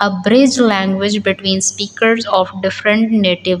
a bridge language between speakers of different native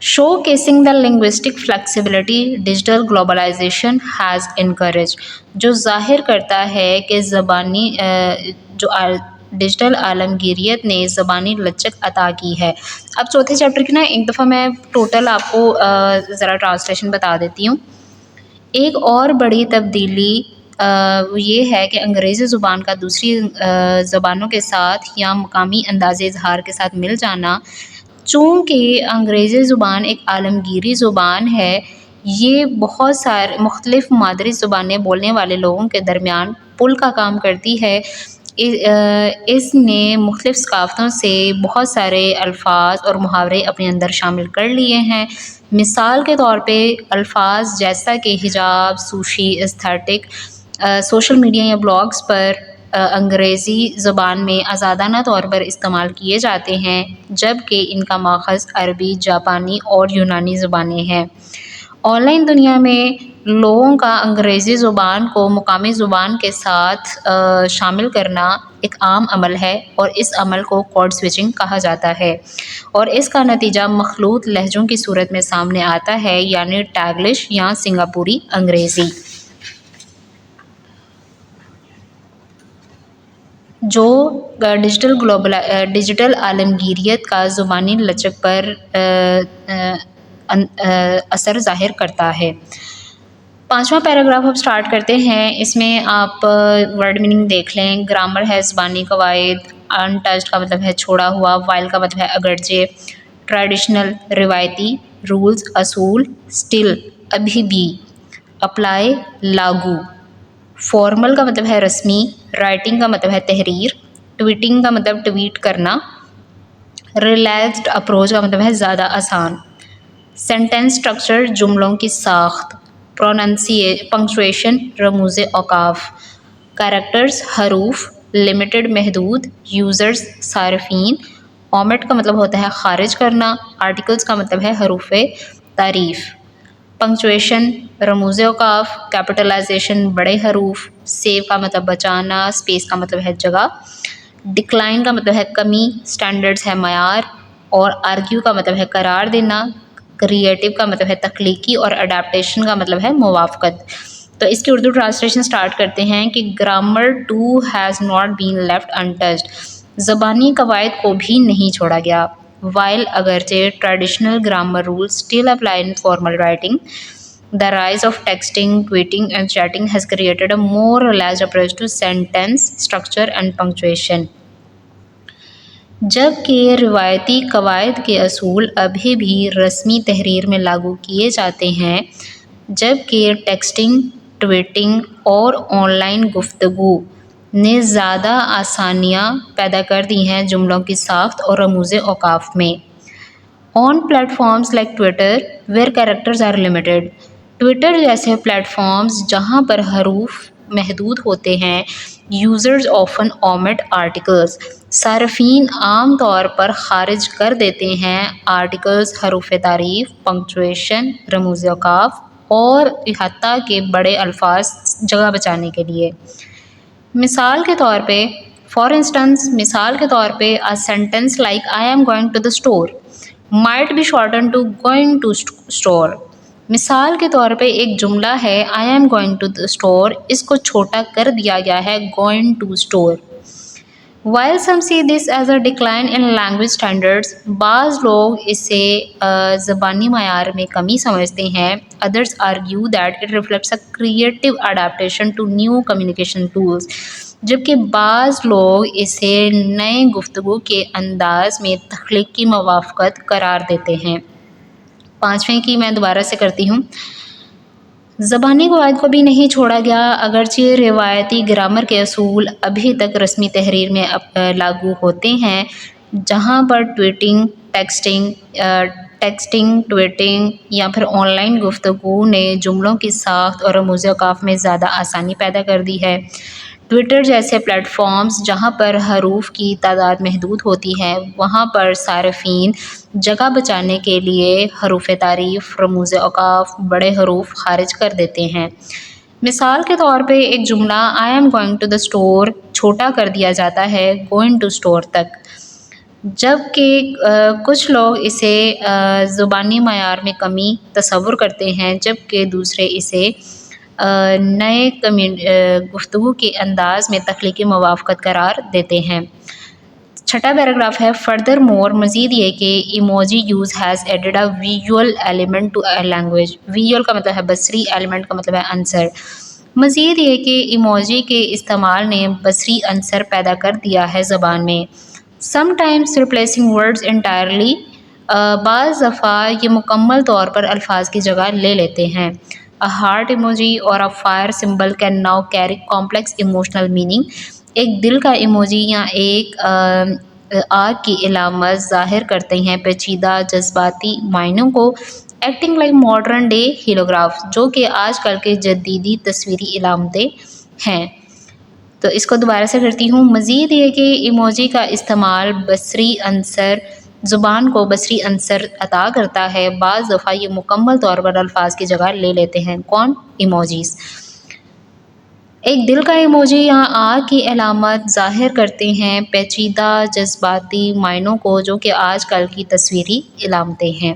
showcasing the linguistic flexibility digital globalization has encouraged, جو ظاہر کرتا ہے کہ زبانی جو ڈیجیٹل عالمگیریت نے زبانی لچک عطا کی ہے۔ اب چوتھے چیپٹر کی نا ایک دفعہ میں ٹوٹل آپ کو ذرا ٹرانسلیشن بتا دیتی ہوں۔ ایک اور بڑی تبدیلی یہ ہے کہ انگریزی زبان کا دوسری زبانوں کے ساتھ یا مقامی انداز اظہار کے ساتھ مل جانا، چونکہ انگریزی زبان ایک عالمگیری زبان ہے، یہ بہت سارے مختلف مادری زبانیں بولنے والے لوگوں کے درمیان پل کا کام کرتی ہے۔ اس نے مختلف ثقافتوں سے بہت سارے الفاظ اور محاورے اپنے اندر شامل کر لیے ہیں۔ مثال کے طور پہ الفاظ جیسا کہ حجاب، سوشی، ایستھیٹک، سوشل میڈیا یا بلاگز پر انگریزی زبان میں آزادانہ طور پر استعمال کیے جاتے ہیں، جبکہ ان کا ماخذ عربی، جاپانی اور یونانی زبانیں ہیں۔ آن لائن دنیا میں لوگوں کا انگریزی زبان کو مقامی زبان کے ساتھ شامل کرنا ایک عام عمل ہے، اور اس عمل کو کوڈ سوئچنگ کہا جاتا ہے، اور اس کا نتیجہ مخلوط لہجوں کی صورت میں سامنے آتا ہے، یعنی ٹیگلش یا سنگاپوری انگریزی، جو ڈیجیٹل عالمگیریت کا زبانی لچک پر اثر ظاہر کرتا ہے۔ پانچواں پیراگراف اب سٹارٹ کرتے ہیں۔ اس میں آپ ورڈ میننگ دیکھ لیں۔ گرامر ہے زبانی قواعد، انٹچڈ کا مطلب ہے چھوڑا ہوا، وائل کا مطلب ہے اگرچہ، ٹریڈیشنل روایتی، رولز اصول، اسٹل ابھی بھی، اپلائی لاگو، فارمل کا مطلب ہے رسمی، رائٹنگ کا مطلب ہے تحریر، ٹویٹنگ کا مطلب ٹویٹ کرنا، ریلیکسڈ اپروچ کا مطلب ہے زیادہ آسان، سینٹینس اسٹرکچر جملوں کی ساخت، پنکچویشن رموز اوقاف، کیریکٹرز حروف، لمیٹڈ محدود، یوزرز صارفین، اومٹ کا مطلب ہوتا ہے خارج کرنا، آرٹیکلز کا مطلب ہے حروف تعریف، پنکچویشن رموز اوقاف، کیپٹلائزیشن بڑے حروف، سیو کا مطلب بچانا، اسپیس کا مطلب ہے جگہ، ڈکلائن کا مطلب ہے کمی، اسٹینڈرڈز ہے معیار، اور آرگیو کا مطلب ہے قرار دینا، کریٹیو کا مطلب ہے تخلیقی، اور اڈیپٹیشن کا مطلب ہے موافقت۔ تو اس کی اردو ٹرانسلیشن سٹارٹ کرتے ہیں کہ grammar too has not been left untouched, زبانی قواعد کو بھی نہیں چھوڑا گیا، وائل اگرچہ traditional grammar rules still apply in formal writing, the rise of texting, tweeting and chatting has created a more relaxed approach to sentence structure and punctuation. جبکہ روایتی قواعد کے اصول ابھی بھی رسمی تحریر میں لاگو کیے جاتے ہیں، جبکہ ٹیکسٹنگ، ٹویٹنگ اور آن لائن گفتگو نے زیادہ آسانیاں پیدا کر دی ہیں جملوں کی ساخت اور رموز اوقاف میں۔ On platforms like Twitter, where characters are limited, Twitter جیسے پلیٹ فارمز جہاں پر حروف محدود ہوتے ہیں، یوزرز آفن omit articles، صارفین عام طور پر خارج کر دیتے ہیں آرٹیکلز، حروف تعریف، پنکچویشن، رموز اوقاف، اور حتیٰ کہ بڑے الفاظ جگہ بچانے کے لیے۔ مثال کے طور پہ مثال کے طور پہ a sentence like I am going to the store might be shortened to going to store۔ مثال کے طور پہ ایک جملہ ہے I am going to the store، اس کو چھوٹا کر دیا گیا ہے going to store۔ While some see this as a decline in language standards، بعض لوگ اسے زبانی معیار میں کمی سمجھتے ہیں۔ Others argue that it reflects a creative adaptation to new communication tools، جبکہ بعض لوگ اسے نئے گفتگو کے انداز میں تخلیقی موافقت قرار دیتے ہیں۔ پانچویں کی میں دوبارہ سے کرتی ہوں۔ زبانی قواعد کو بھی نہیں چھوڑا گیا، اگرچہ روایتی گرامر کے اصول ابھی تک رسمی تحریر میں لاگو ہوتے ہیں، جہاں پر ٹیکسٹنگ، ٹویٹنگ یا پھر آن لائن گفتگو نے جملوں کی ساخت اور رموز اوقاف میں زیادہ آسانی پیدا کر دی ہے۔ ٹویٹر جیسے پلیٹ فارمز جہاں پر حروف کی تعداد محدود ہوتی ہے، وہاں پر صارفین جگہ بچانے کے لیے حروف تعریف، رموز اوقاف، بڑے حروف خارج کر دیتے ہیں۔ مثال کے طور پہ ایک جملہ I am going to the store چھوٹا کر دیا جاتا ہے going to store تک۔ جبکہ کچھ لوگ اسے زبانی معیار میں کمی تصور کرتے ہیں، جبکہ دوسرے اسے نئے گفتگو کے انداز میں تخلیقی موافقت قرار دیتے ہیں۔ چھٹا پیراگراف ہے فردر مور، مزید یہ کہ emoji use has added a visual element to a language. Visual کا مطلب ہے بصری، ایلیمنٹ کا مطلب ہے عنصر۔ مزید یہ کہ ایموجی کے استعمال نے بصری عنصر پیدا کر دیا ہے زبان میں، some times replacing words entirely, بعض دفعہ یہ مکمل طور پر الفاظ کی جگہ لے لیتے ہیں۔ A heart emoji or a fire symbol can now carry complex emotional meaning۔ ایک دل کا ایموجی یا ایک آگ کی علامت ظاہر کرتے ہیں پیچیدہ جذباتی معنوں کو، ایکٹنگ لائک ماڈرن ڈے ہیلوگراف، جو کہ آج کل کے جدیدی تصویری علامتیں ہیں۔ تو اس کو دوبارہ سے کرتی ہوں۔ مزید یہ کہ ایموجی کا استعمال بصری عنصر، زبان کو بصری عنصر عطا کرتا ہے، بعض دفعہ یہ مکمل طور پر الفاظ کی جگہ لے لیتے ہیں۔ کون؟ ایموجیز۔ ایک دل کا ایموجی یا آگ کی علامت ظاہر کرتے ہیں پیچیدہ جذباتی معنوں کو، جو کہ آج کل کی تصویری علامتیں ہیں۔